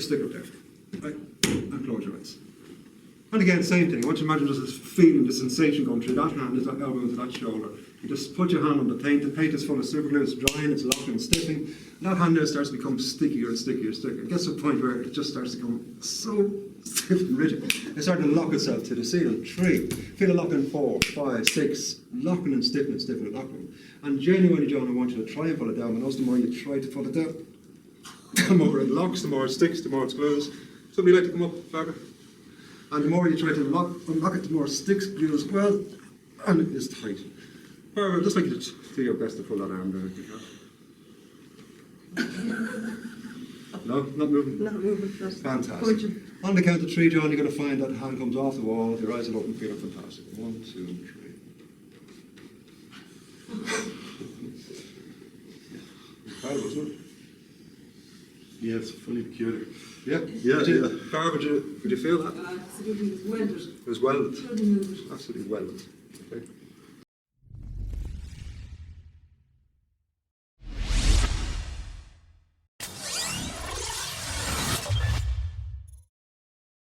stick up there, right? And close your eyes. And again, same thing. I want you to imagine just this feeling, the sensation going through that hand, that elbow into that shoulder. You just put your hand on the paint is full of super glue, it's drying, it's locking and stiffing. And that hand there starts to become stickier and stickier and stickier. It gets to a point where it just starts to become so stiff and rigid. It starts to lock itself to the ceiling. 3. Feel it locking 4, 5, 6. Locking and stiffening, stiffening, locking. And genuinely, John, I want you to try and pull it down. And also the more you try to pull it down, the more it locks, the more it sticks, the more it glues. Somebody like to come up, Barbara? And the more you try to unlock it, the more it sticks, glue as well, and it is tight. Barbara, I'd just like you to do your best to pull that arm down if you can. No, not moving? Not moving. Fantastic. Punching. On the count of 3, John, you're going to find that hand comes off the wall, your eyes are open, feeling fantastic. 1, 2, 3. Incredible, isn't it? Yeah, it's fully peculiar. Yeah. Barbara, would you feel that? Absolutely, it was welded. It was welded. Couldn't move it. Absolutely welded. Okay.